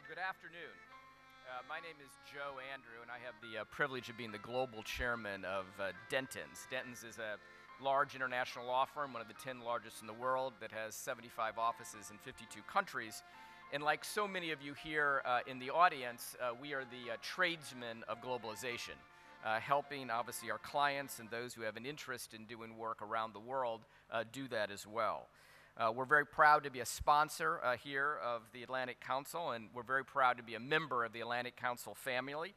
Good afternoon. My name is Joe Andrew, and I have the privilege of being the global chairman of Dentons. Dentons is a large international law firm, one of the 10 largest in the world, that has 75 offices in 52 countries. And like so many of you here in the audience, we are the tradesmen of globalization, helping obviously our clients and those who have an interest in doing work around the world do that as well. We're very proud to be a sponsor here of the Atlantic Council, and we're very proud to be a member of the Atlantic Council family.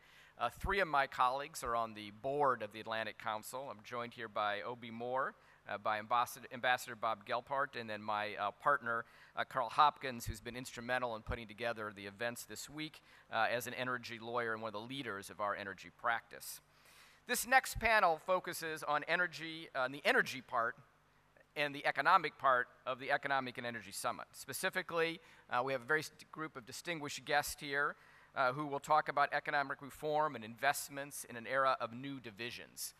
Three of my colleagues are on the board of the Atlantic Council. I'm joined here by Obie Moore, by Ambassador Bob Gelpart, and then my partner, Carl Hopkins, who's been instrumental in putting together the events this week as an energy lawyer and one of the leaders of our energy practice. This next panel focuses on energy, the energy part and the economic part of the Economic and Energy Summit. Specifically, we have a very group of distinguished guests here who will talk about economic reform and investments in an era of new divisions.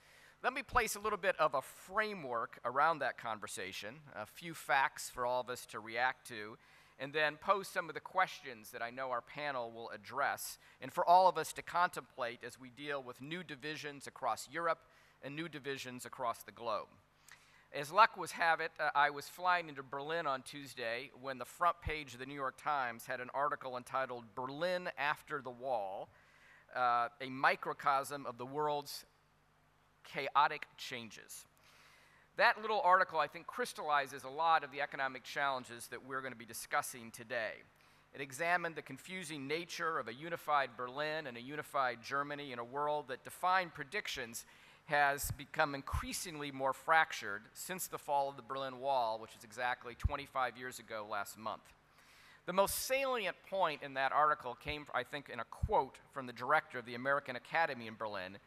Let me place a little bit of a framework around that conversation, a few facts for all of us to react to, and then pose some of the questions that I know our panel will address, and for all of us to contemplate as we deal with new divisions across Europe and new divisions across the globe. As luck would have it, I was flying into Berlin on Tuesday when the front page of the New York Times had an article entitled "Berlin After the Wall, a microcosm of the world's chaotic changes." That little article, I think, crystallizes a lot of the economic challenges that we're going to be discussing today. It examined the confusing nature of a unified Berlin and a unified Germany in a world that defied predictions has become increasingly more fractured since the fall of the Berlin Wall, which is exactly 25 years ago last month. The most salient point in that article came, I think, in a quote from the director of the American Academy in Berlin,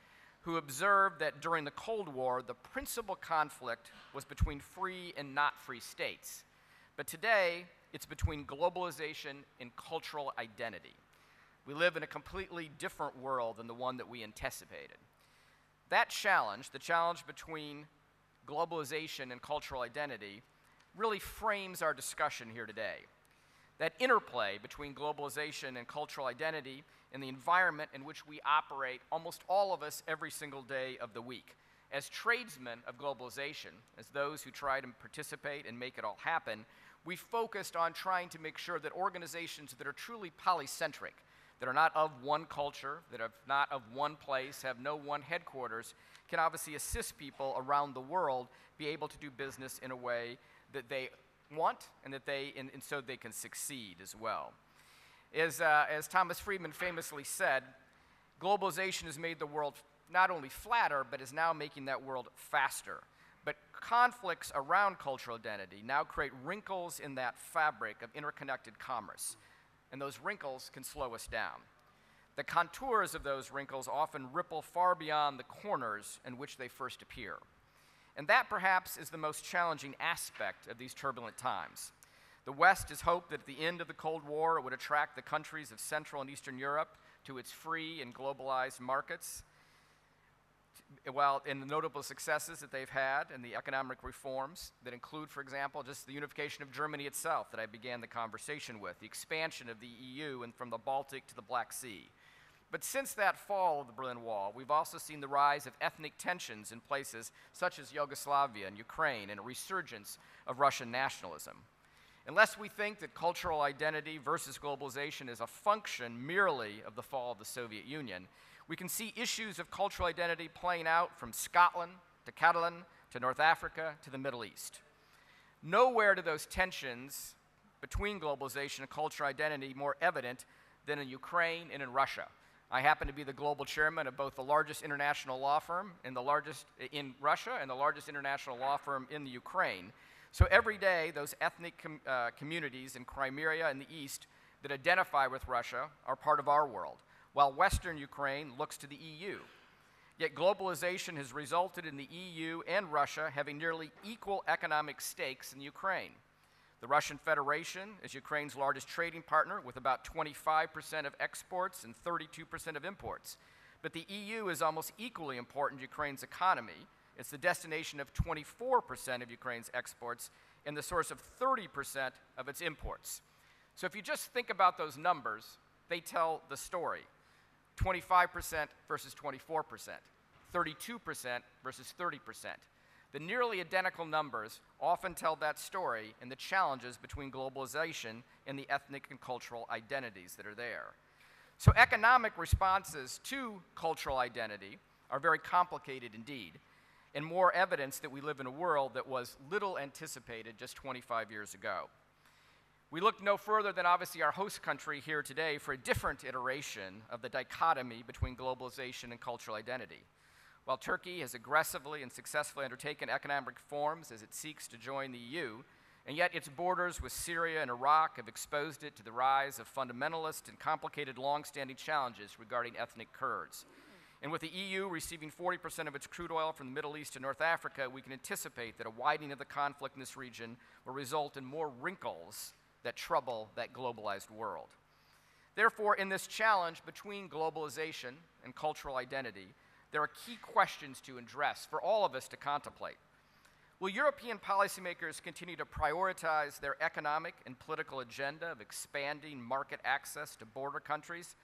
who observed that during the Cold War, the principal conflict was between free and not free states. But today, it's between globalization and cultural identity. We live in a completely different world than the one that we anticipated. That challenge, the challenge between globalization and cultural identity, really frames our discussion here today. That interplay between globalization and cultural identity and the environment in which we operate, almost all of us, every single day of the week. As tradesmen of globalization, as those who try to participate and make it all happen, we focused on trying to make sure that organizations that are truly polycentric, that are not of one culture, that are not of one place, have no one headquarters, can obviously assist people around the world be able to do business in a way that they want and that and so they can succeed as well. As Thomas Friedman famously said, globalization has made the world not only flatter, but is now making that world faster. But conflicts around cultural identity now create wrinkles in that fabric of interconnected commerce, and those wrinkles can slow us down. The contours of those wrinkles often ripple far beyond the corners in which they first appear. And that perhaps is the most challenging aspect of these turbulent times. The West has hoped that at the end of the Cold War it would attract the countries of Central and Eastern Europe to its free and globalized markets. While in the notable successes that they've had and the economic reforms that include, for example, just the unification of Germany itself that I began the conversation with, the expansion of the EU and from the Baltic to the Black Sea. But since that fall of the Berlin Wall, we've also seen the rise of ethnic tensions in places such as Yugoslavia and Ukraine and a resurgence of Russian nationalism. Unless we think that cultural identity versus globalization is a function merely of the fall of the Soviet Union, we can see issues of cultural identity playing out from Scotland to Catalan to North Africa to the Middle East. Nowhere do those tensions between globalization and cultural identity more evident than in Ukraine and in Russia. I happen to be the global chairman of both the largest international law firm in Russia and the largest international law firm in the Ukraine. So every day, those ethnic communities in Crimea and the East that identify with Russia are part of our world, while Western Ukraine looks to the EU. Yet globalization has resulted in the EU and Russia having nearly equal economic stakes in Ukraine. The Russian Federation is Ukraine's largest trading partner with about 25% of exports and 32% of imports. But the EU is almost equally important to Ukraine's economy. It's the destination of 24% of Ukraine's exports and the source of 30% of its imports. So if you just think about those numbers, They tell the story. 25% versus 24%, 32% versus 30%. The nearly identical numbers often tell that story and the challenges between globalization and the ethnic and cultural identities that are there. So economic responses to cultural identity are very complicated indeed, and more evidence that we live in a world that was little anticipated just 25 years ago. We look no further than obviously our host country here today for a different iteration of the dichotomy between globalization and cultural identity. While Turkey has aggressively and successfully undertaken economic reforms as it seeks to join the EU, and yet its borders with Syria and Iraq have exposed it to the rise of fundamentalist and complicated long-standing challenges regarding ethnic Kurds. And with the EU receiving 40% of its crude oil from the Middle East and North Africa, we can anticipate that a widening of the conflict in this region will result in more wrinkles that trouble that globalized world. Therefore, in this challenge between globalization and cultural identity, there are key questions to address for all of us to contemplate. Will European policymakers continue to prioritize their economic and political agenda of expanding market access to border countries,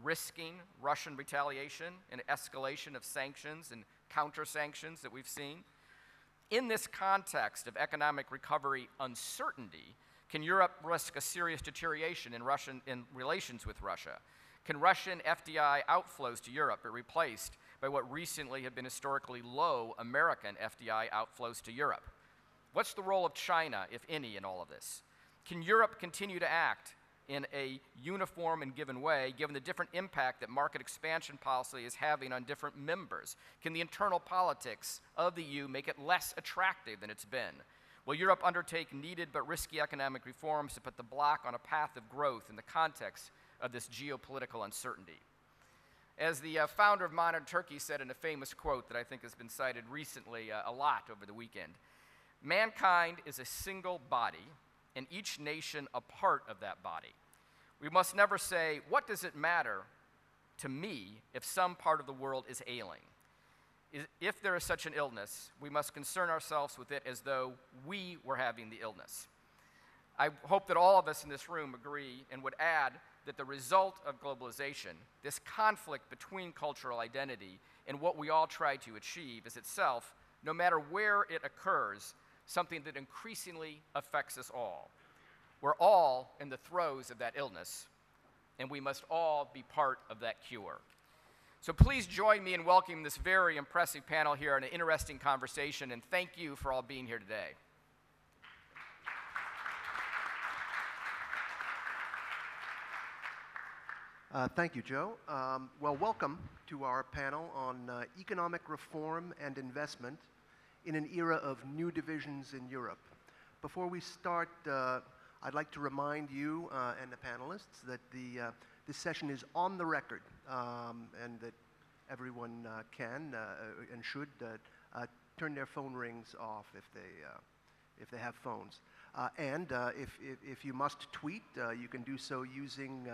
risking Russian retaliation and escalation of sanctions and counter-sanctions that we've seen? In this context of economic recovery uncertainty, can Europe risk a serious deterioration in relations with Russia? Can Russian FDI outflows to Europe be replaced by what recently have been historically low American FDI outflows to Europe? What's the role of China, if any, in all of this? Can Europe continue to act in a uniform and given way, given the different impact that market expansion policy is having on different members? Can the internal politics of the EU make it less attractive than it's been? Will Europe undertake needed but risky economic reforms to put the bloc on a path of growth in the context of this geopolitical uncertainty? As the founder of modern Turkey said in a famous quote that I think has been cited recently a lot over the weekend, mankind is a single body, and each nation a part of that body. We must never say, what does it matter to me if some part of the world is ailing? If there is such an illness, we must concern ourselves with it as though we were having the illness. I hope that all of us in this room agree and would add that the result of globalization, this conflict between cultural identity and what we all try to achieve, is itself, no matter where it occurs, something that increasingly affects us all. We're all in the throes of that illness, and we must all be part of that cure. So please join me in welcoming this very impressive panel here in an interesting conversation, and thank you for all being here today. Thank you, Joe. Well, welcome to our panel on economic reform and investment in an era of new divisions in Europe. Before we start, I'd like to remind you and the panelists that this session is on the record, and that everyone can and should turn their phone rings off if they have phones. And if you must tweet, you can do so using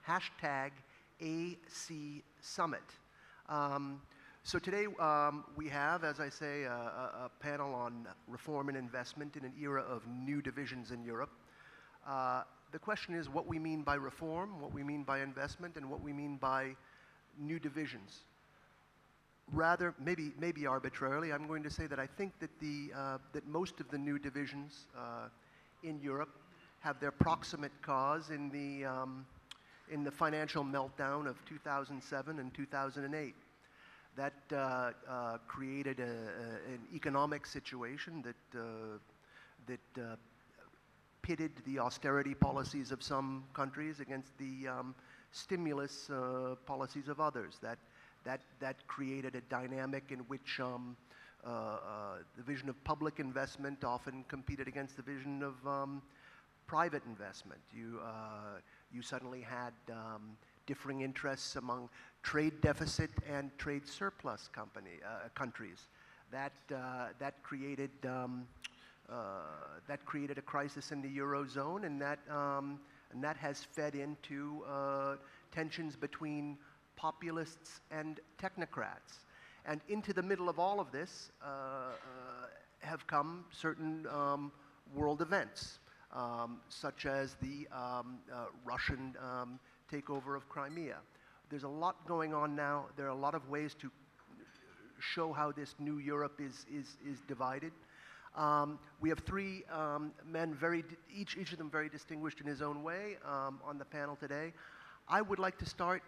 hashtag #ACSummit. So today we have, as I say, a panel on reform and investment in an era of new divisions in Europe. The question is what we mean by reform, what we mean by investment, and what we mean by new divisions. Rather, maybe arbitrarily, I'm going to say that I think that that most of the new divisions in Europe have their proximate cause in the financial meltdown of 2007 and 2008. That created an economic situation that pitted the austerity policies of some countries against the stimulus policies of others. That created a dynamic in which the vision of public investment often competed against the vision of private investment. You suddenly had differing interests among trade deficit and trade surplus countries. That created a crisis in the Eurozone, and that has fed into tensions between populists and technocrats. And into the middle of all of this have come certain world events, such as the Russian takeover of Crimea. There's a lot going on now. There are a lot of ways to show how this new Europe is divided. We have three men, each of them very distinguished in his own way, on the panel today. I would like to start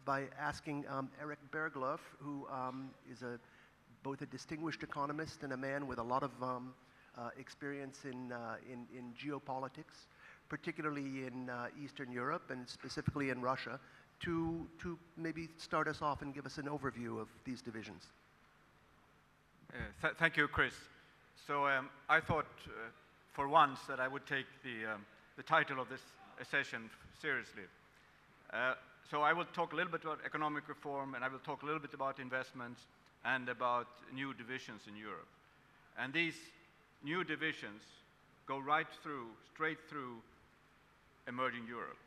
by asking Erik Berglöf, who is both a distinguished economist and a man with a lot of experience in geopolitics, particularly in Eastern Europe and specifically in Russia, to maybe start us off and give us an overview of these divisions. Thank you, Chris. So I thought for once that I would take the title of this session seriously. So I will talk a little bit about economic reform, and I will talk a little bit about investments and about new divisions in Europe. And these new divisions go straight through emerging Europe.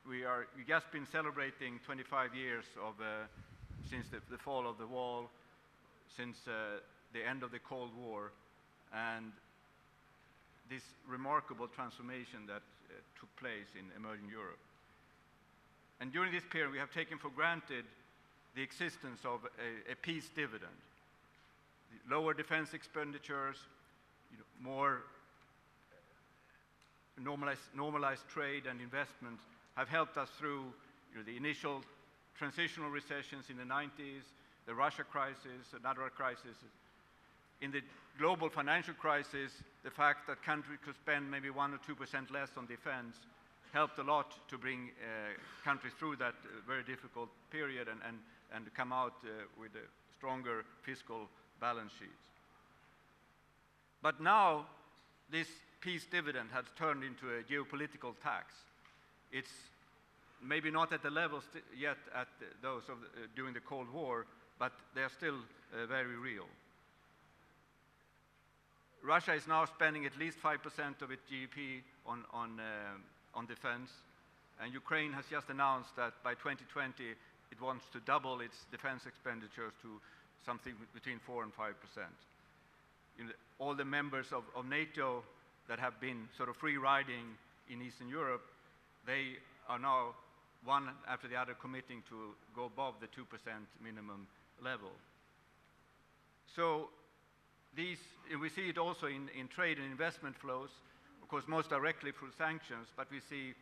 We've just been celebrating 25 years of, since the fall of the wall, since the end of the Cold War, and this remarkable transformation that took place in emerging Europe. And during this period, we have taken for granted the existence of a peace dividend. The lower defense expenditures, more normalized trade and investment have helped us through the initial transitional recessions in the 90s, the Russia crisis, another crisis. In the global financial crisis, the fact that countries could spend maybe 1 or 2% less on defense helped a lot to bring countries through that very difficult period and come out with stronger fiscal balance sheets. But now, this peace dividend has turned into a geopolitical tax. It's maybe not at the levels yet at those of during the Cold War, but they're still very real. Russia is now spending at least 5% of its GDP on defense, and Ukraine has just announced that by 2020 it wants to double its defense expenditures to something between 4 and 5%. All the members of NATO that have been sort of free riding in Eastern Europe, they are now one after the other committing to go above the 2% minimum level. So we see it also in trade and investment flows, of course most directly through sanctions, but we see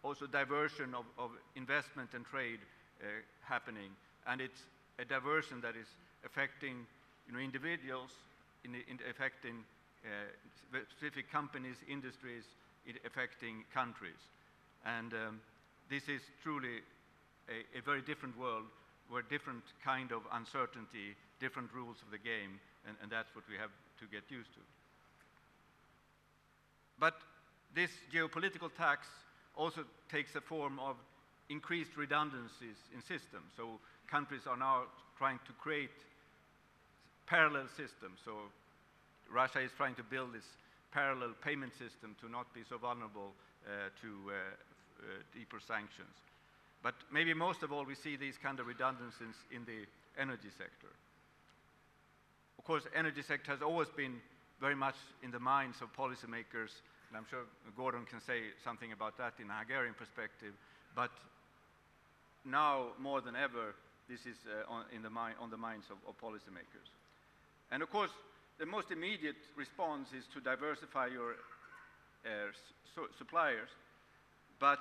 also diversion of investment and trade happening, and it's a diversion that is affecting individuals, affecting specific companies, industries, affecting countries. And this is truly a very different world where different kind of uncertainty, different rules of the game, and that's what we have to get used to. But this geopolitical tax also takes the form of increased redundancies in systems. So countries are now trying to create parallel systems. So Russia is trying to build this parallel payment system to not be so vulnerable to deeper sanctions. But maybe most of all, we see these kind of redundancies in the energy sector. Of course, energy sector has always been very much in the minds of policymakers, and I'm sure Gordon can say something about that in a Hungarian perspective, but now more than ever, this is on the minds of policymakers. And of course, the most immediate response is to diversify your suppliers, but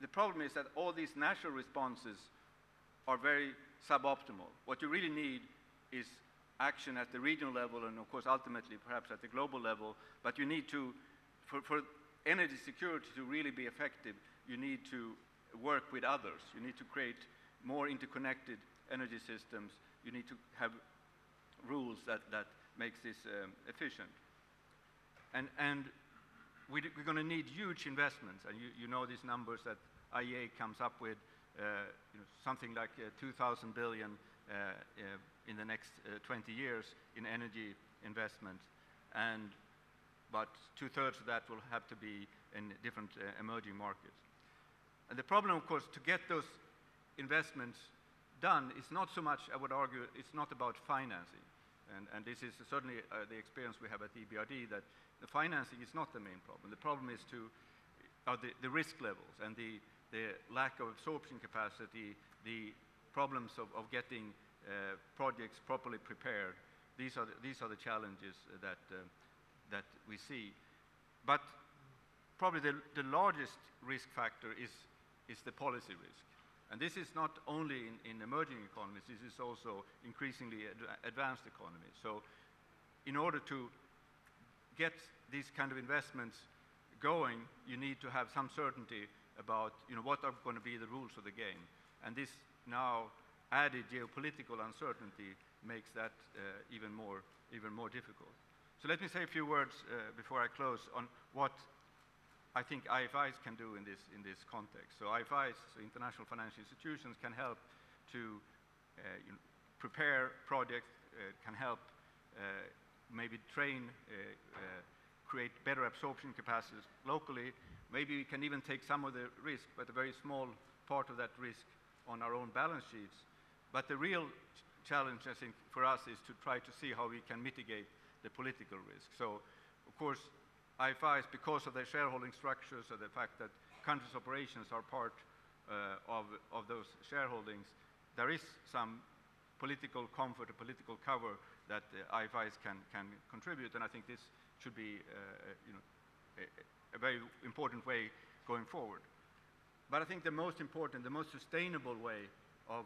the problem is that all these national responses are very suboptimal. What you really need is action at the regional level and, of course, ultimately, perhaps at the global level, but you need to, for energy security to really be effective, you need to work with others. You need to create more interconnected energy systems. You need to have rules that makes this efficient. And we're going to need huge investments, and you know these numbers that IEA comes up with, something like 2,000 billion in the next 20 years in energy investment, and about 2/3 of that will have to be in different emerging markets. And the problem, of course, to get those investments done is not so much, I would argue, it's not about financing. And this is certainly the experience we have at EBRD, that the financing is not the main problem. The problem is are the risk levels and the lack of absorption capacity, the problems of getting projects properly prepared. These are the challenges that we see. But probably the largest risk factor is the policy risk. And this is not only in emerging economies, this is also increasingly advanced economies. So in order to get these kind of investments going, you need to have some certainty about what are going to be the rules of the game. And this now added geopolitical uncertainty makes that even more difficult. So let me say a few words before I close on what I think IFIs can do in this context. So IFIs, so international financial institutions, can help to prepare projects, can help maybe train, create better absorption capacities locally. Maybe we can even take some of the risk, but a very small part of that risk on our own balance sheets. But the real challenge, I think, for us is to try to see how we can mitigate the political risk. So, of course, IFIs, because of their shareholding structures or the fact that countries' operations are part of those shareholdings, there is some political comfort, a political cover that IFIs can contribute, and I think this should be a very important way going forward. But I think the most important, the most sustainable way of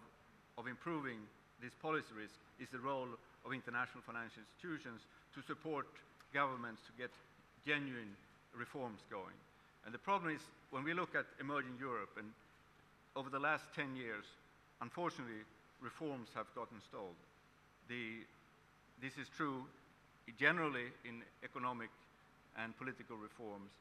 improving this policy risk is the role of international financial institutions to support governments to get genuine reforms going. And the problem is, when we look at emerging Europe, and over the last 10 years, unfortunately, reforms have gotten stalled. This is true generally in economic and political reforms.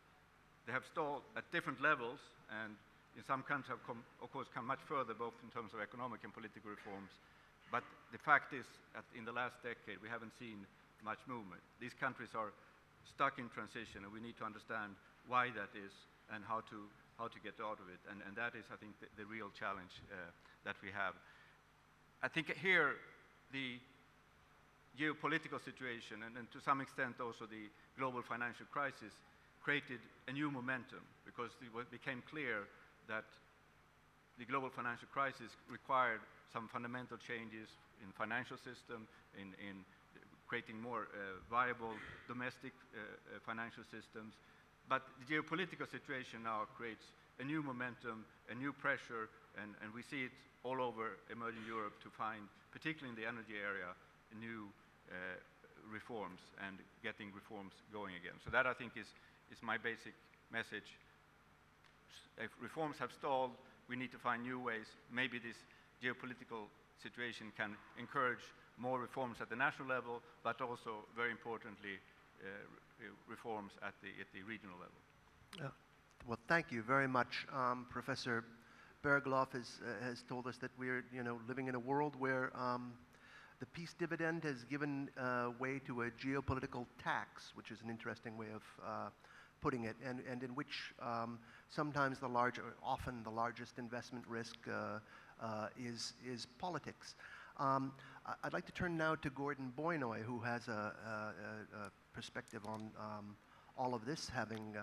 They have stalled at different levels, and in some countries have of course come much further, both in terms of economic and political reforms. But the fact is that in the last decade, we haven't seen much movement. These countries are stuck in transition, and we need to understand why that is and how to get out of it. And that is, I think, the real challenge that we have. I think here the geopolitical situation and to some extent also the global financial crisis created a new momentum, because it became clear that the global financial crisis required some fundamental changes in the financial system, in creating more viable domestic financial systems. But the geopolitical situation now creates a new momentum, a new pressure, and we see it all over emerging Europe to find, particularly in the energy area, new reforms and getting reforms going again. So that, I think, is my basic message. If reforms have stalled, we need to find new ways. Maybe this geopolitical situation can encourage more reforms at the national level, but also, very importantly, reforms at the regional level. Well, thank you very much. Professor Berglöf has told us that we're living in a world where the peace dividend has given way to a geopolitical tax, which is an interesting way of putting it, and in which sometimes often the largest investment risk is politics. I'd like to turn now to Gordon Bajnai, who has a perspective on all of this, having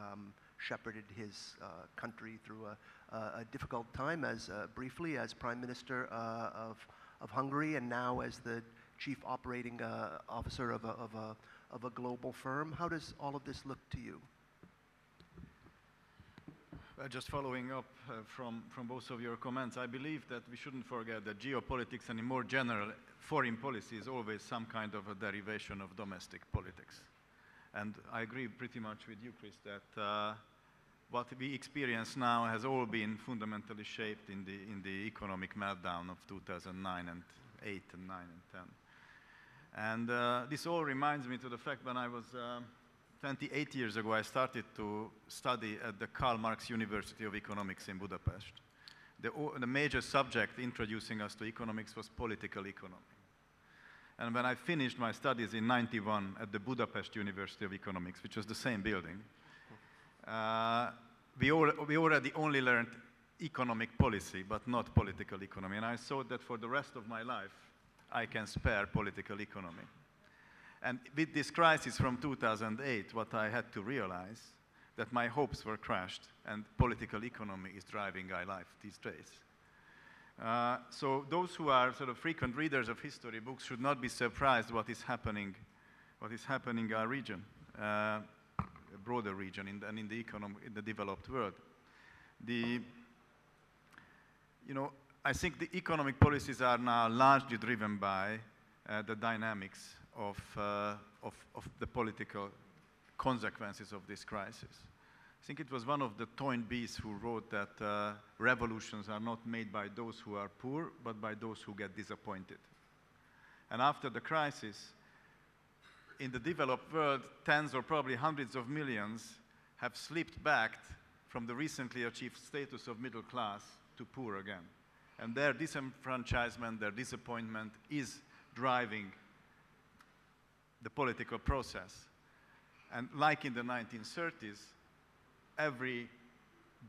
shepherded his country through a difficult time briefly as Prime Minister of Hungary, and now as the Chief Operating Officer of a global firm. How does all of this look to you? Just following up from both of your comments, I believe that we shouldn't forget that geopolitics and in more general foreign policy is always some kind of a derivation of domestic politics. And I agree pretty much with you, Chris, that what we experience now has all been fundamentally shaped in the economic meltdown of 2009 and 8 and 9 and 10. And this all reminds me to the fact when I was 28 years ago, I started to study at the Karl Marx University of Economics in Budapest. The major subject introducing us to economics was political economy. And when I finished my studies in '91 at the Budapest University of Economics, which was the same building, we already only learned economic policy, but not political economy. And I thought that for the rest of my life, I can spare political economy. And with this crisis from 2008, what I had to realize, that my hopes were crashed and political economy is driving my life these days. So those who are sort of frequent readers of history books should not be surprised what is happening in our region, a broader region and in the developed world. I think the economic policies are now largely driven by the dynamics of the political consequences of this crisis. I think it was one of the Toynbees who wrote that revolutions are not made by those who are poor, but by those who get disappointed. And after the crisis, in the developed world, tens or probably hundreds of millions have slipped back from the recently achieved status of middle class to poor again. And their disenfranchisement, their disappointment is driving the political process. And like in the 1930s, every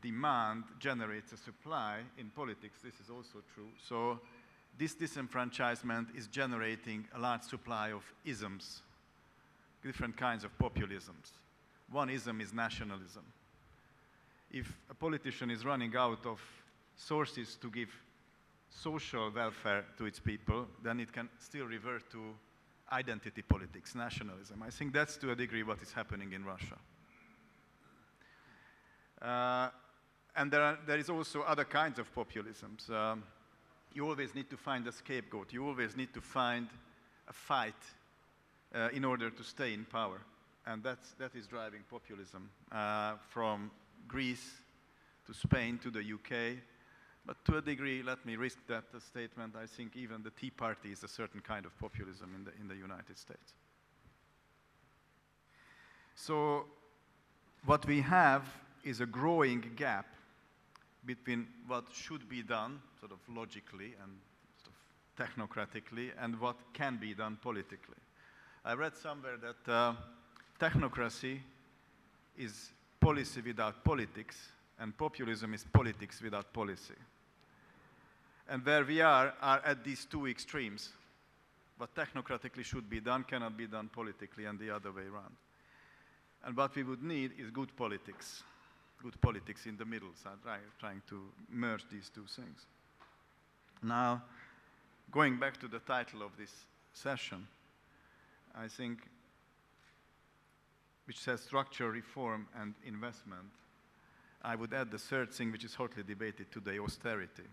demand generates a supply. In politics, this is also true. So this disenfranchisement is generating a large supply of isms, different kinds of populisms. One ism is nationalism. If a politician is running out of sources to give social welfare to its people, then it can still revert to identity politics, nationalism. I think that's to a degree what is happening in Russia. And there is also other kinds of populisms. You always need to find a scapegoat. You always need to find a fight in order to stay in power. And that is driving populism from Greece to Spain to the UK. But to a degree, let me risk that statement, I think even the Tea Party is a certain kind of populism in the United States. So what we have is a growing gap between what should be done, sort of logically and sort of technocratically, and what can be done politically. I read somewhere that technocracy is policy without politics, and populism is politics without policy. And where we are at these two extremes. What technocratically should be done cannot be done politically, and the other way around. And what we would need is good politics in the middle, so trying to merge these two things. Now, going back to the title of this session, I think, which says structural reform and investment, I would add the third thing which is hotly debated today, austerity,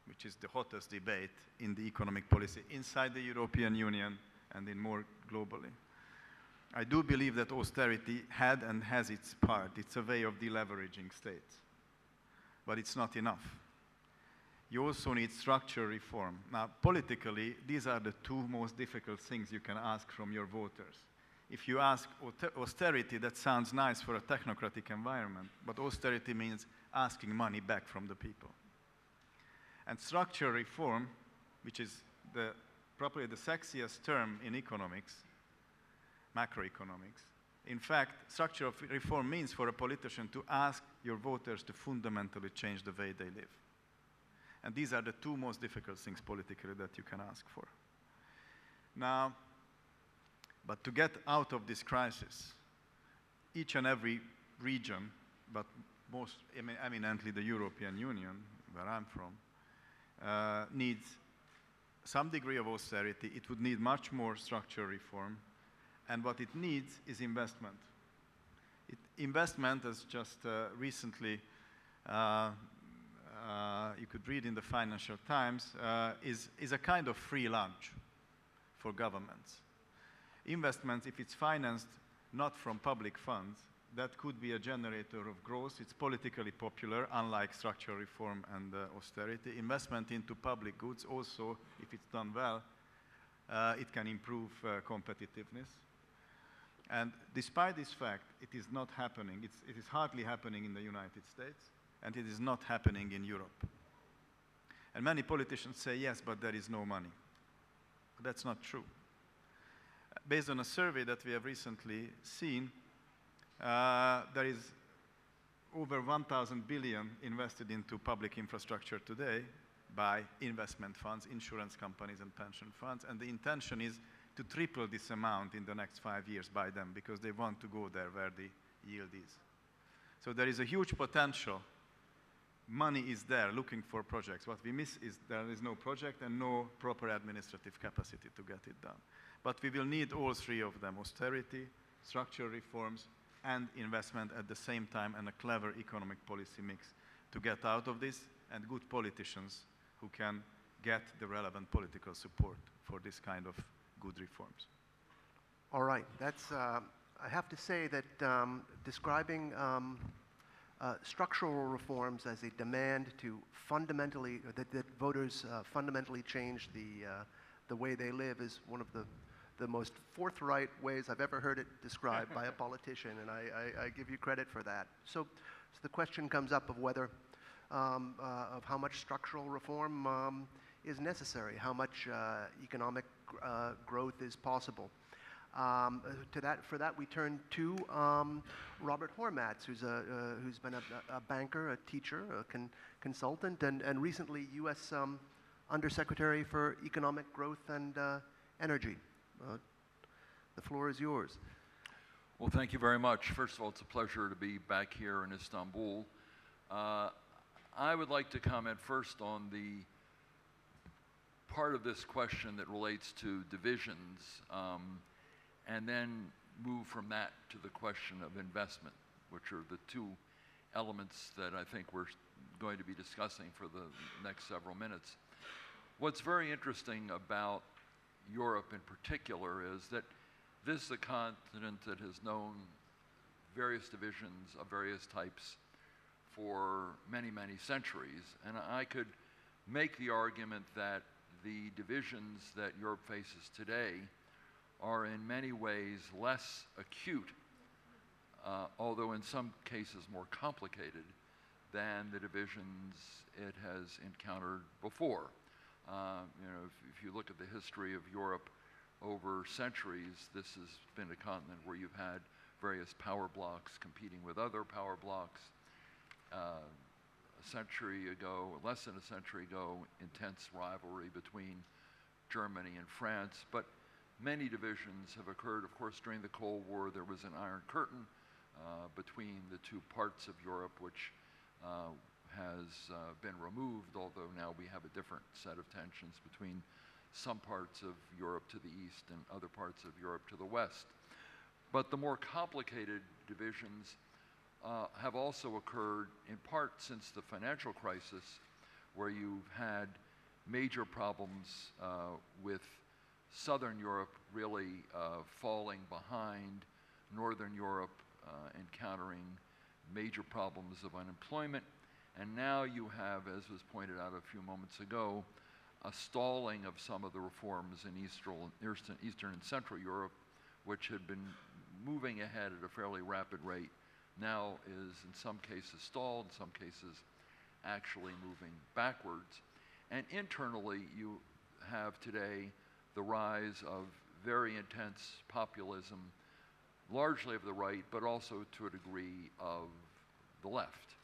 which is the hottest debate in the economic policy inside the European Union and in more globally. I do believe that austerity had and has its part. It's a way of deleveraging states. But it's not enough. You also need structural reform. Now, politically, these are the two most difficult things you can ask from your voters. If you ask austerity, that sounds nice for a technocratic environment, but austerity means asking money back from the people. And structural reform, which is probably the sexiest term in economics, macroeconomics, in fact, structural reform means for a politician to ask your voters to fundamentally change the way they live. And these are the two most difficult things politically that you can ask for. Now, but to get out of this crisis, each and every region, but most eminently the European Union, where I'm from, needs some degree of austerity. It would need much more structural reform. And what it needs is investment. Investment, as just recently you could read in the Financial Times, is a kind of free lunch for governments. Investments, if it's financed not from public funds, that could be a generator of growth. It's politically popular, unlike structural reform and austerity. Investment into public goods also, if it's done well, it can improve competitiveness. And despite this fact, it is not happening. It is hardly happening in the United States, and it is not happening in Europe. And many politicians say, yes, but there is no money. But that's not true. Based on a survey that we have recently seen, there is over 1,000 billion invested into public infrastructure today by investment funds, insurance companies, and pension funds. And the intention is to triple this amount in the next 5 years by them because they want to go there where the yield is. So there is a huge potential. Money is there looking for projects. What we miss is there is no project and no proper administrative capacity to get it done. But we will need all three of them: austerity, structural reforms, and investment at the same time, and a clever economic policy mix to get out of this, and good politicians who can get the relevant political support for this kind of good reforms. All right, that's, I have to say that describing structural reforms as a demand to fundamentally, that voters fundamentally change the way they live is one of the most forthright ways I've ever heard it described by a politician, and I give you credit for that. So the question comes up of whether, of how much structural reform is necessary, how much economic growth is possible. For that, we turn to Robert Hormats, who's been a banker, a teacher, a consultant, and recently U.S. Undersecretary for Economic Growth and Energy. The floor is yours. Well, thank you very much. First of all, it's a pleasure to be back here in Istanbul. I would like to comment first on the part of this question that relates to divisions, and then move from that to the question of investment, which are the two elements that I think we're going to be discussing for the next several minutes. What's very interesting about Europe in particular is that this is a continent that has known various divisions of various types for many, many centuries. And I could make the argument that the divisions that Europe faces today are in many ways less acute, although in some cases more complicated, than the divisions it has encountered before. You know, if you look at the history of Europe over centuries, this has been a continent where you've had various power blocks competing with other power blocks. A century ago, less than a century ago, intense rivalry between Germany and France, but many divisions have occurred. Of course, during the Cold War, there was an Iron Curtain between the two parts of Europe, which has been removed, although now we have a different set of tensions between some parts of Europe to the east and other parts of Europe to the west. But the more complicated divisions have also occurred in part since the financial crisis, where you've had major problems with Southern Europe really falling behind Northern Europe, encountering major problems of unemployment. And now you have, as was pointed out a few moments ago, a stalling of some of the reforms in Eastern and Central Europe, which had been moving ahead at a fairly rapid rate, now is in some cases stalled, in some cases actually moving backwards. And internally, you have today the rise of very intense populism, largely of the right, but also to a degree of the left.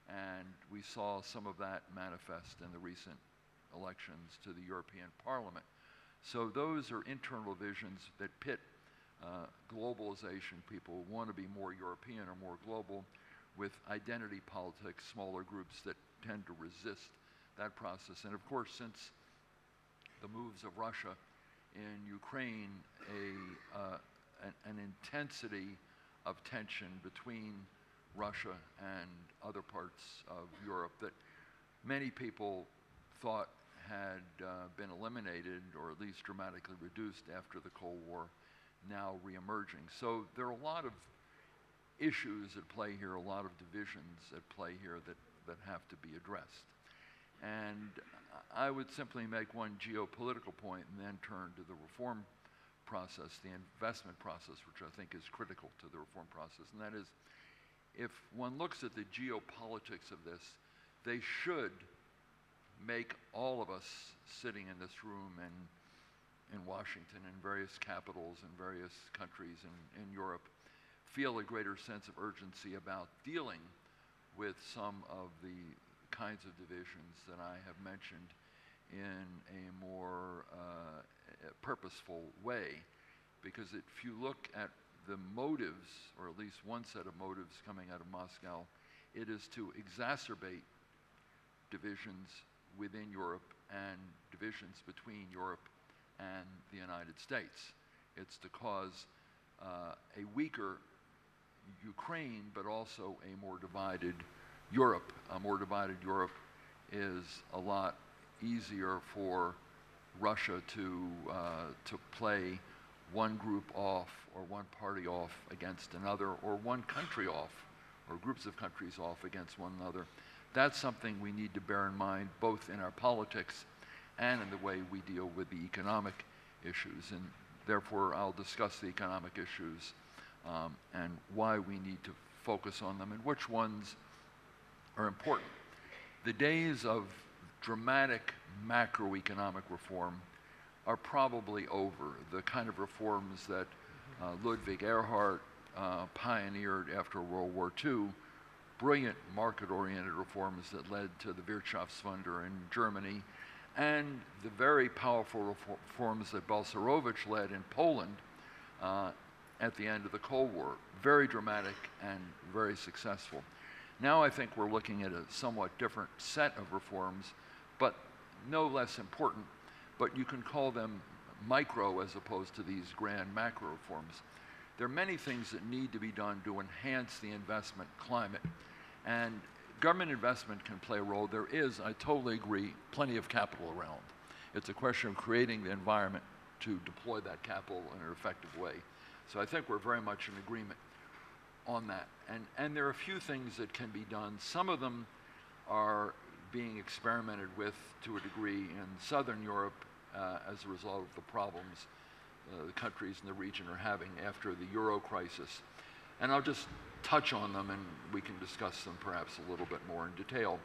And we saw some of that manifest in the recent elections to the European Parliament. So those are internal divisions that pit globalization. People want to be more European or more global, with identity politics, smaller groups that tend to resist that process. And of course, since the moves of Russia in Ukraine, an intensity of tension between Russia and other parts of Europe that many people thought had been eliminated, or at least dramatically reduced after the Cold War, now reemerging. So there are a lot of issues at play here, a lot of divisions at play here that have to be addressed. And I would simply make one geopolitical point and then turn to the reform process, the investment process, which I think is critical to the reform process. And that is, if one looks at the geopolitics of this, they should make all of us sitting in this room and in Washington and various capitals and various countries in Europe feel a greater sense of urgency about dealing with some of the kinds of divisions that I have mentioned in a more purposeful way. Because if you look at the motives, or at least one set of motives coming out of Moscow, it is to exacerbate divisions within Europe and divisions between Europe and the United States. It's to cause a weaker Ukraine, but also a more divided Europe. A more divided Europe is a lot easier for Russia to play one group off or one party off against another, or one country off, or groups of countries off against one another. That's something we need to bear in mind, both in our politics and in the way we deal with the economic issues. And therefore, I'll discuss the economic issues and why we need to focus on them and which ones are important. The days of dramatic macroeconomic reform are probably over. The kind of reforms that Ludwig Erhard pioneered after World War II, brilliant market-oriented reforms that led to the Wirtschaftswunder in Germany, and the very powerful reforms that Balcerowicz led in Poland at the end of the Cold War. Very dramatic and very successful. Now I think we're looking at a somewhat different set of reforms, but no less important, but you can call them micro as opposed to these grand macro reforms. There are many things that need to be done to enhance the investment climate, and government investment can play a role. There is, I totally agree, plenty of capital around. It's a question of creating the environment to deploy that capital in an effective way. So I think we're very much in agreement on that. And there are a few things that can be done. Some of them are being experimented with to a degree in Southern Europe as a result of the problems the countries in the region are having after the Euro crisis. And I'll just touch on them and we can discuss them perhaps a little bit more in detail.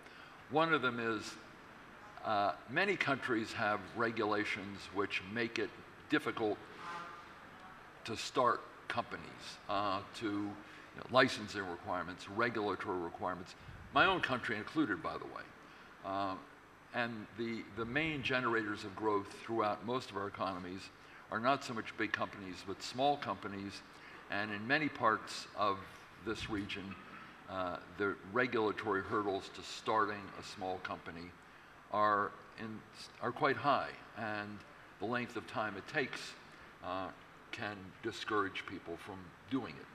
One of them is many countries have regulations which make it difficult to start companies, to licensing requirements, regulatory requirements, my own country included, by the way. And the main generators of growth throughout most of our economies are not so much big companies, but small companies. And in many parts of this region, the regulatory hurdles to starting a small company are quite high. And the length of time it takes can discourage people from doing it.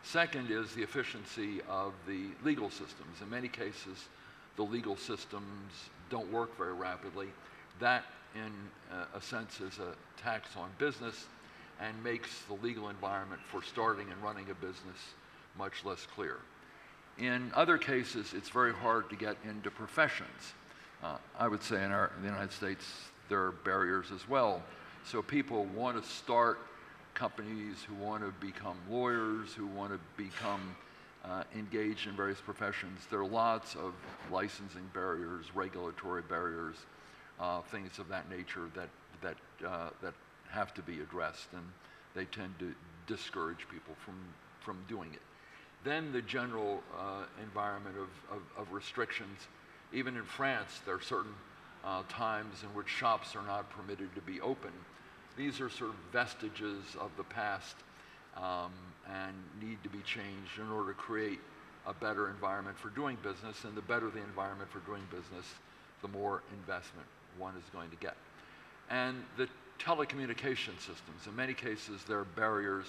Second is the efficiency of the legal systems. In many cases, the legal systems don't work very rapidly. That, in a sense, is a tax on business and makes the legal environment for starting and running a business much less clear. In other cases, it's very hard to get into professions. I would say in the United States, there are barriers as well. So people want to start companies, who want to become lawyers, who want to become engaged in various professions. There are lots of licensing barriers, regulatory barriers, things of that nature that have to be addressed, and they tend to discourage people from doing it. Then the general environment of restrictions. Even in France, there are certain times in which shops are not permitted to be open. These are sort of vestiges of the past and need to be changed in order to create a better environment for doing business. And the better the environment for doing business, the more investment one is going to get. And the telecommunication systems, in many cases, there are barriers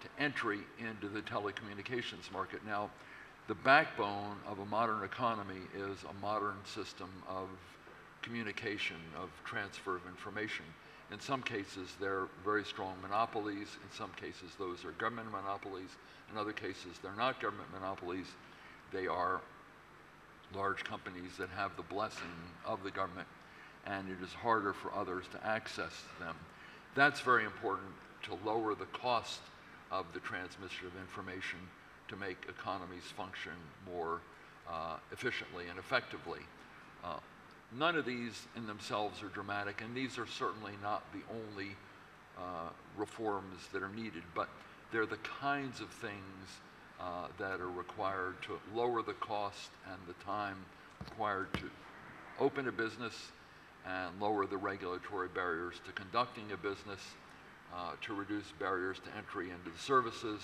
to entry into the telecommunications market. Now, the backbone of a modern economy is a modern system of communication, of transfer of information. In some cases, they're very strong monopolies. In some cases, those are government monopolies. In other cases, they're not government monopolies. They are large companies that have the blessing of the government, and it is harder for others to access them. That's very important to lower the cost of the transmission of information to make economies function more efficiently and effectively. None of these in themselves are dramatic, and these are certainly not the only reforms that are needed, but they're the kinds of things that are required to lower the cost and the time required to open a business and lower the regulatory barriers to conducting a business, to reduce barriers to entry into the services,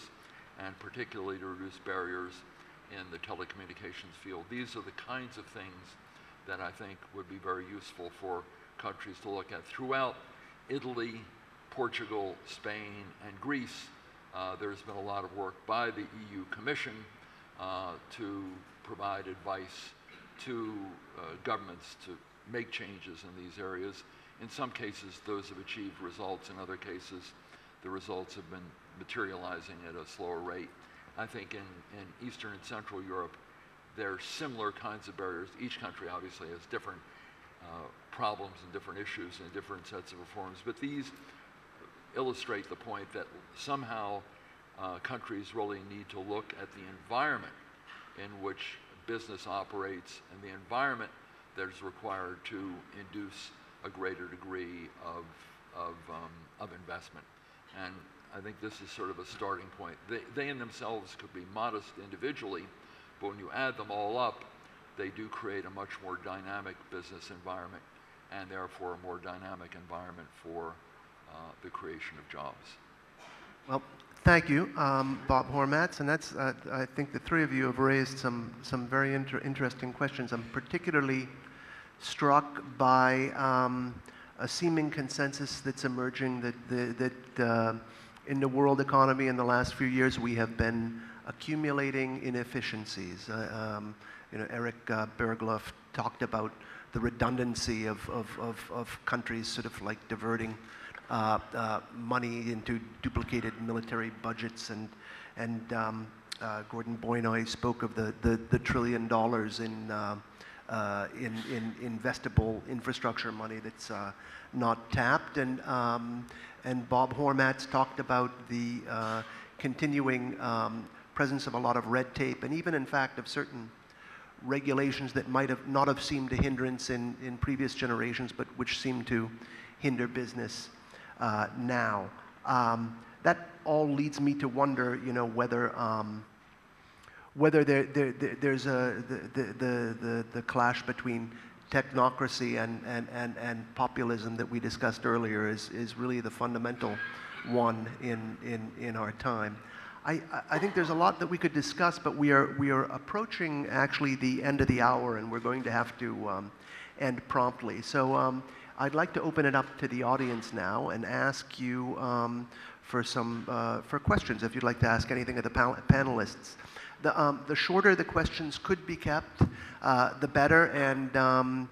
and particularly to reduce barriers in the telecommunications field. These are the kinds of things that I think would be very useful for countries to look at. Throughout Italy, Portugal, Spain, and Greece, there's been a lot of work by the EU Commission to provide advice to governments to make changes in these areas. In some cases, those have achieved results. In other cases, the results have been materializing at a slower rate. I think in Eastern and Central Europe, there are similar kinds of barriers. Each country obviously has different problems and different issues and different sets of reforms, but these illustrate the point that somehow countries really need to look at the environment in which business operates and the environment that is required to induce a greater degree of investment. And I think this is sort of a starting point. They in themselves could be modest individually, but when you add them all up, they do create a much more dynamic business environment and therefore a more dynamic environment for the creation of jobs. Well, thank you, Bob Hormats, and that's, I think the three of you have raised some very interesting questions. I'm particularly struck by a seeming consensus that's emerging that in the world economy in the last few years we have been accumulating inefficiencies. Erik Berglöf talked about the redundancy of countries sort of like diverting money into duplicated military budgets, and Gordon Bajnai spoke of the $1 trillion in investable infrastructure money that's not tapped, and Bob Hormats talked about the continuing presence of a lot of red tape, and even in fact of certain regulations that might have not have seemed a hindrance in previous generations, but which seem to hinder business now. That all leads me to wonder, whether there's the clash between technocracy and populism that we discussed earlier is really the fundamental one in our time. I think there's a lot that we could discuss, but we are approaching actually the end of the hour, and we're going to have to end promptly. So I'd like to open it up to the audience now and ask you for questions, if you'd like to ask anything of the panelists. The shorter the questions could be kept, the better, and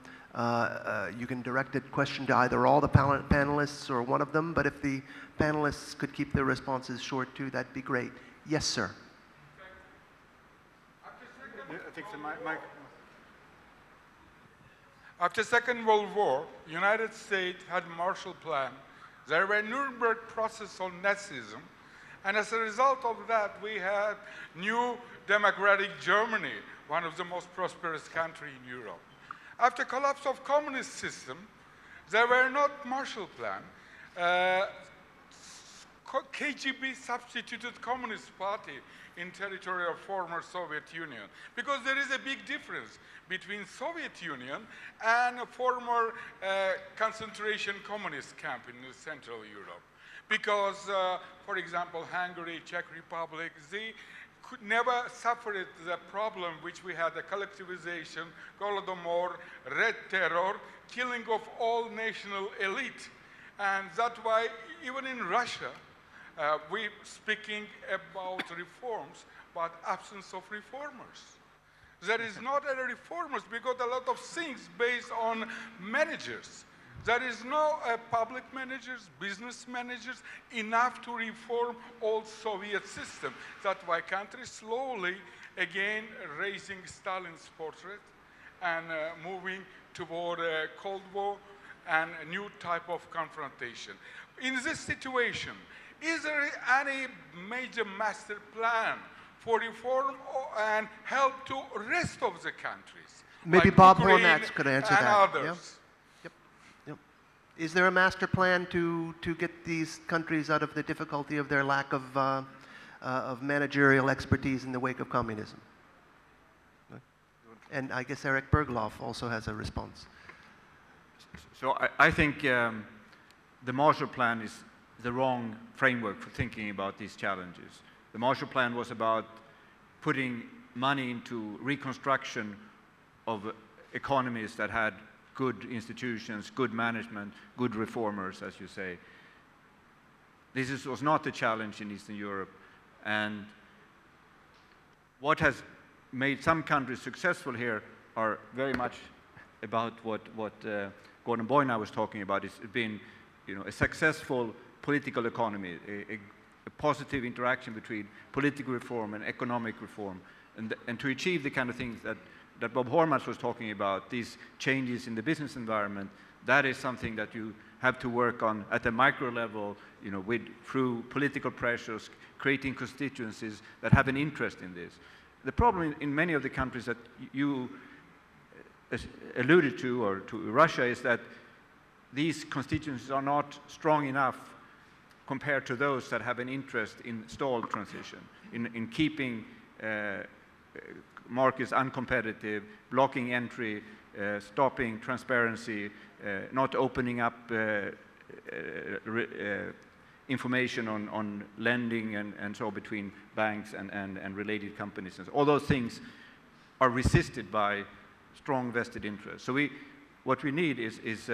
you can direct a question to either all the panelists or one of them, but if the panelists could keep their responses short too, that'd be great. Yes, sir. After Second World War, United States had Marshall Plan. There were Nuremberg process on Nazism, and as a result of that, we had new democratic Germany, one of the most prosperous countries in Europe. After collapse of communist system, there were not Marshall Plan. KGB substituted Communist Party in territory of former Soviet Union, because there is a big difference between Soviet Union and a former concentration communist camp in Central Europe. Because, for example, Hungary, Czech Republic, they could never suffered the problem which we had, the collectivization, Holodomor, Red Terror, killing of all national elite. And that's why even in Russia, we're speaking about reforms, but absence of reformers. There is not any reformers because a lot of things based on managers. There is no public managers, business managers enough to reform old Soviet system. That's why countries slowly, again, raising Stalin's portrait and moving toward Cold War and a new type of confrontation. In this situation, is there any major master plan for reform and help to rest of the countries? Maybe like Bob Ukraine Hormats could answer and that. Others. Yep. Is there a master plan to get these countries out of the difficulty of their lack of managerial expertise in the wake of communism? And I guess Erik Berglöf also has a response. So I think the Marshall Plan is the wrong framework for thinking about these challenges. The Marshall Plan was about putting money into reconstruction of economies that had good institutions, good management, good reformers, as you say. This was not the challenge in Eastern Europe. And what has made some countries successful here are very much about what Gordon Bajnai was talking about. It's been, a successful political economy, a positive interaction between political reform and economic reform. And to achieve the kind of things that Bob Hormats was talking about, these changes in the business environment, that is something that you have to work on at the micro level, through political pressures, creating constituencies that have an interest in this. The problem in many of the countries that you alluded to, or to Russia, is that these constituencies are not strong enough compared to those that have an interest in stalled transition, in keeping markets uncompetitive, blocking entry, stopping transparency, not opening up information on lending and so between banks and related companies. And all those things are resisted by strong vested interests. So what we need is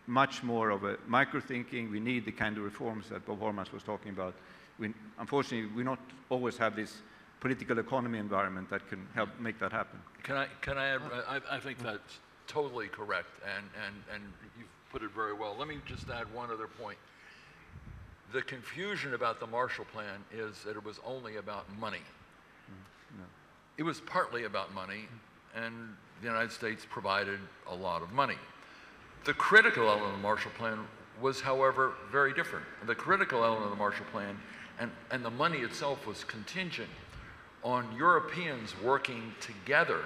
much more of a micro-thinking. We need the kind of reforms that Bob Hormats was talking about. Unfortunately, we not always have this political economy environment that can help make that happen. Can I add? I think that's totally correct, and you've put it very well. Let me just add one other point. The confusion about the Marshall Plan is that it was only about money. No. It was partly about money, and the United States provided a lot of money. The critical element of the Marshall Plan was, however, very different. The critical element of the Marshall Plan and the money itself was contingent on Europeans working together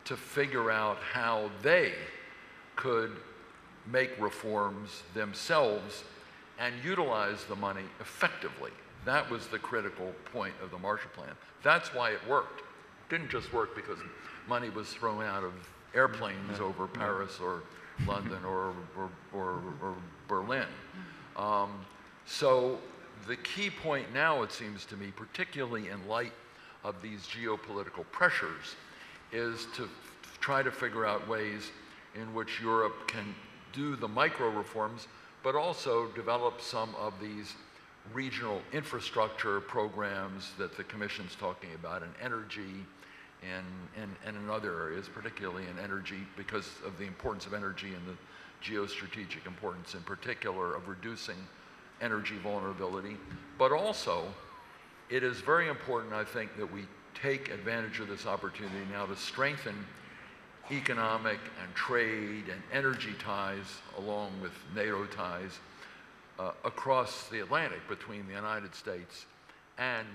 to figure out how they could make reforms themselves and utilize the money effectively. That was the critical point of the Marshall Plan. That's why it worked. It didn't just work because money was thrown out of airplanes over Paris or London or Berlin. So the key point now, it seems to me, particularly in light of these geopolitical pressures, is to try to figure out ways in which Europe can do the micro reforms, but also develop some of these regional infrastructure programs that the Commission's talking about in energy and in other areas, particularly in energy, because of the importance of energy and the geostrategic importance in particular of reducing energy vulnerability. But also, it is very important, I think, that we take advantage of this opportunity now to strengthen economic and trade and energy ties, along with NATO ties, across the Atlantic between the United States and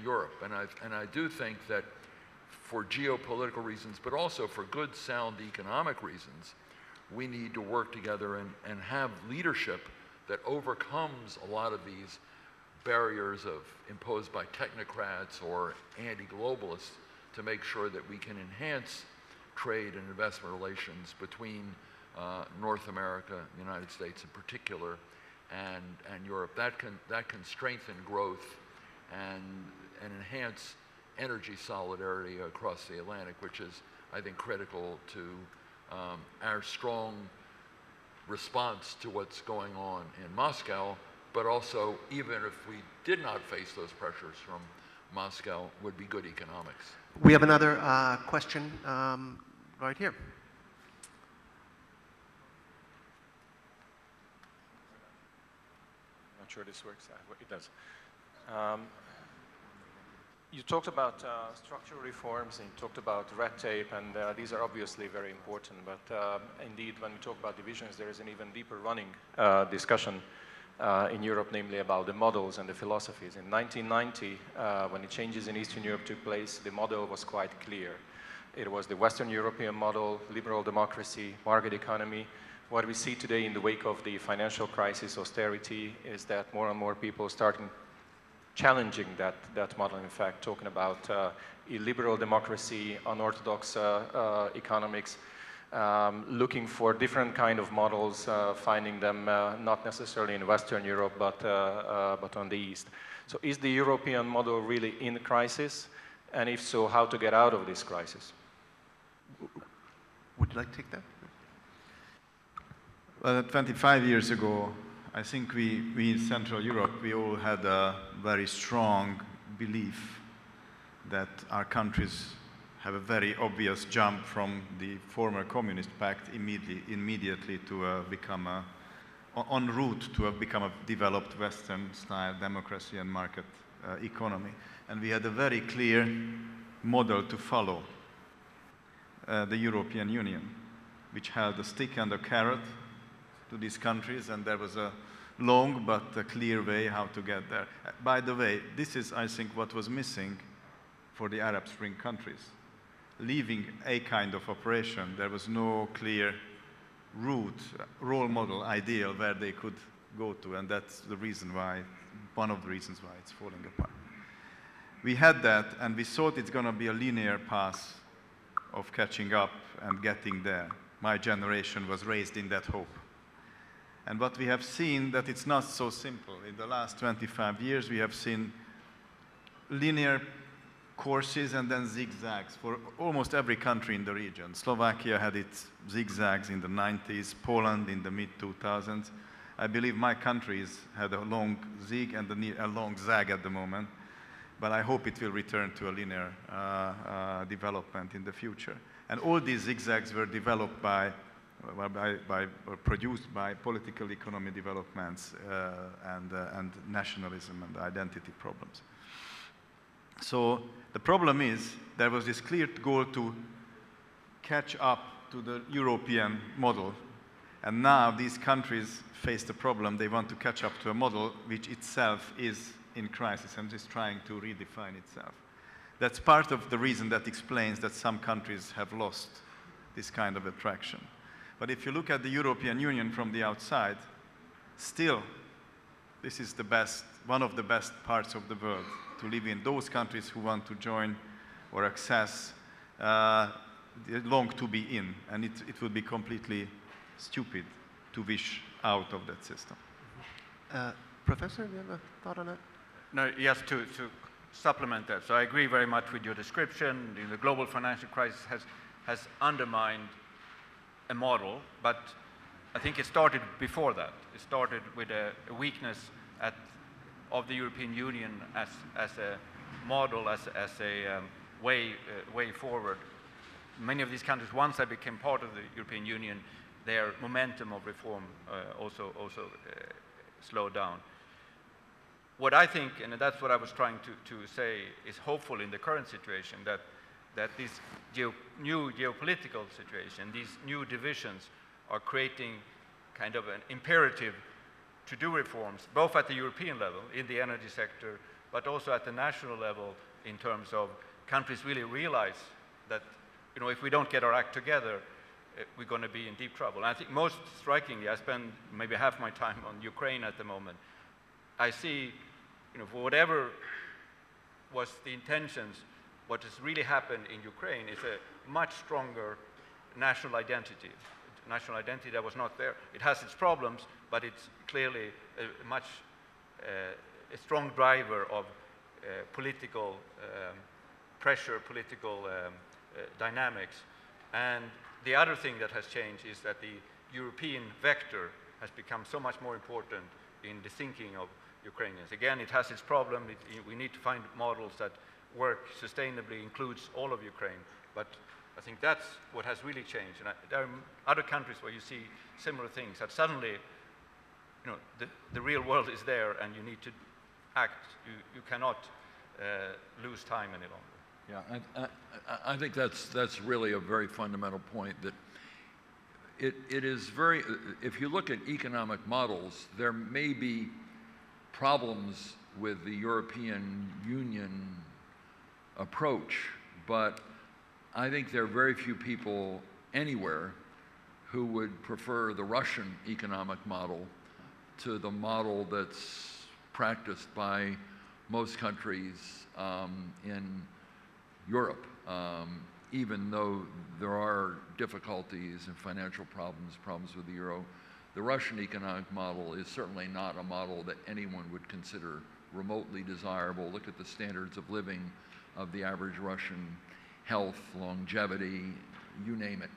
Europe. And I do think that for geopolitical reasons, but also for good, sound economic reasons, we need to work together and have leadership that overcomes a lot of these barriers imposed by technocrats or anti-globalists to make sure that we can enhance trade and investment relations between North America, the United States in particular, and Europe. That can strengthen growth and enhance energy solidarity across the Atlantic, which is, I think, critical to our strong response to what's going on in Moscow, but also, even if we did not face those pressures from Moscow, would be good economics. We have another question right here. Not sure this works. It does. You talked about structural reforms, and you talked about red tape, and these are obviously very important. But indeed, when we talk about divisions, there is an even deeper running discussion in Europe, namely about the models and the philosophies. In 1990, when the changes in Eastern Europe took place, the model was quite clear. It was the Western European model, liberal democracy, market economy. What we see today in the wake of the financial crisis, austerity, is that more and more people starting challenging that model, in fact, talking about illiberal democracy, unorthodox economics. looking for different kind of models, finding them not necessarily in Western Europe, but on the East. So is the European model really in crisis? And if so, how to get out of this crisis? Would you like to take that? Well, 25 years ago, I think we in Central Europe, we all had a very strong belief that our countries have a very obvious jump from the former Communist Pact immediately to become en route to become a developed Western-style democracy and market economy. And we had a very clear model to follow, the European Union, which held a stick and a carrot to these countries, and there was a long but a clear way how to get there. By the way, this is, I think, what was missing for the Arab Spring countries. Leaving a kind of operation, there was no clear route, role model, ideal where they could go to, and that's the reason why, one of the reasons why it's falling apart. We had that, and we thought it's going to be a linear path of catching up and getting there. My generation was raised in that hope. And what we have seen, that it's not so simple. In the last 25 years, we have seen linear courses and then zigzags for almost every country in the region. Slovakia had its zigzags in the 90s, Poland in the mid-2000s. I believe my countries had a long zig and a long zag at the moment, but I hope it will return to a linear development in the future. And all these zigzags were developed or produced by political economy developments and nationalism and identity problems. So the problem is there was this clear goal to catch up to the European model, and now these countries face the problem. They want to catch up to a model which itself is in crisis and is trying to redefine itself. That's part of the reason that explains that some countries have lost this kind of attraction. But if you look at the European Union from the outside, still, this is the best, one of the best parts of the world to live in. Those countries who want to join or access long to be in, and it would be completely stupid to wish out of that system. Professor, do you have a thought on that? No, yes, to supplement that. So I agree very much with your description. The global financial crisis has undermined a model, but I think it started before that. It started with a weakness of the European Union as a model, as a way forward. Many of these countries, once they became part of the European Union, their momentum of reform also slowed down. What I think, and that's what I was trying to say, is hopeful in the current situation, that this new geopolitical situation, these new divisions are creating kind of an imperative to do reforms, both at the European level, in the energy sector, but also at the national level, in terms of countries really realize that, you know, if we don't get our act together, we're going to be in deep trouble. And I think most strikingly, I spend maybe half my time on Ukraine at the moment. I see, you know, for whatever was the intentions, what has really happened in Ukraine is a much stronger national identity. National identity that was not there. It has its problems, but it's clearly a strong driver of political pressure, political dynamics. And the other thing that has changed is that the European vector has become so much more important in the thinking of Ukrainians. Again, it has its problem. We need to find models that work sustainably, includes all of Ukraine. But I think that's what has really changed. And there are other countries where you see similar things, that suddenly, you know, the real world is there and you need to act. You cannot lose time any longer. Yeah, I think that's really a very fundamental point, that it is very, if you look at economic models, there may be problems with the European Union approach, but I think there are very few people anywhere who would prefer the Russian economic model to the model that's practiced by most countries in Europe. even though there are difficulties and financial problems with the euro, the Russian economic model is certainly not a model that anyone would consider remotely desirable. Look at the standards of living of the average Russian, health, longevity, you name it.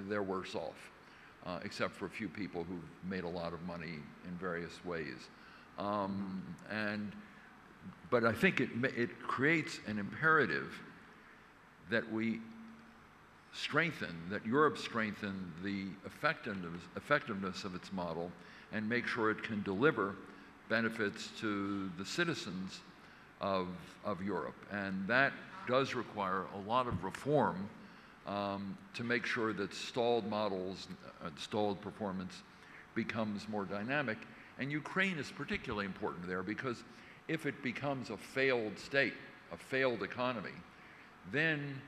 They're worse off, except for a few people who've made a lot of money in various ways. But I think it creates an imperative that we strengthen, that Europe strengthen the effectiveness of its model and make sure it can deliver benefits to the citizens of Europe. And that does require a lot of reform to make sure that stalled models, stalled performance becomes more dynamic. And Ukraine is particularly important there because if it becomes a failed state, a failed economy, then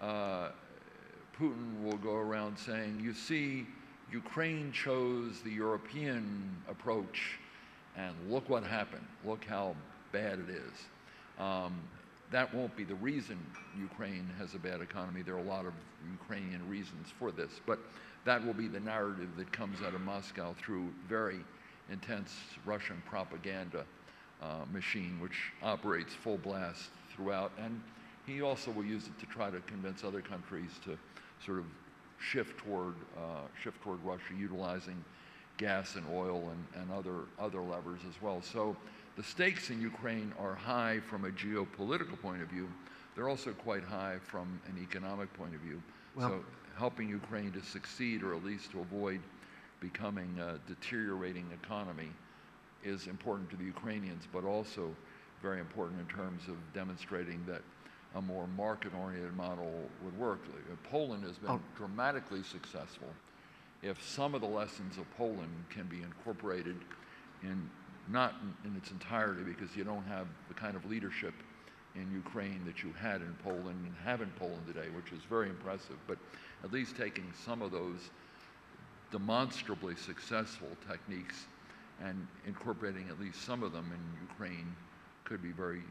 Putin will go around saying, you see, Ukraine chose the European approach, and look what happened. Look how bad it is. That won't be the reason Ukraine has a bad economy. There are a lot of Ukrainian reasons for this, but that will be the narrative that comes out of Moscow through very intense Russian propaganda machine, which operates full blast throughout. And he also will use it to try to convince other countries to sort of shift toward Russia, utilizing gas and oil and other levers as well. So the stakes in Ukraine are high from a geopolitical point of view. They're also quite high from an economic point of view. Well, so helping Ukraine to succeed, or at least to avoid becoming a deteriorating economy, is important to the Ukrainians, but also very important in terms of demonstrating that a more market-oriented model would work. Poland has been dramatically successful. If some of the lessons of Poland can be incorporated in, not in its entirety, because you don't have the kind of leadership in Ukraine that you had in Poland and have in Poland today, which is very impressive, but at least taking some of those demonstrably successful techniques and incorporating at least some of them in Ukraine could be very,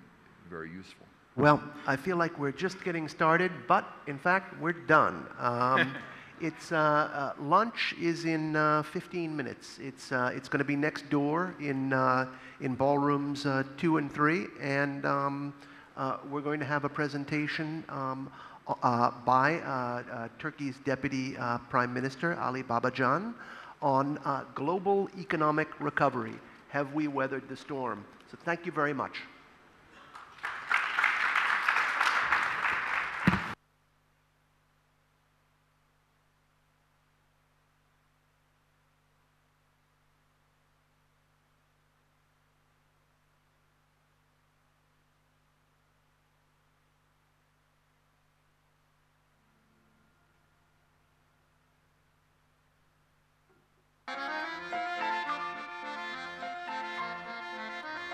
very useful. Well, I feel like we're just getting started, but in fact, we're done. It's lunch is in 15 minutes. It's going to be next door in ballrooms 2 and 3, and we're going to have a presentation by Turkey's Deputy Prime Minister Ali Babacan on global economic recovery. Have we weathered the storm? So thank you very much.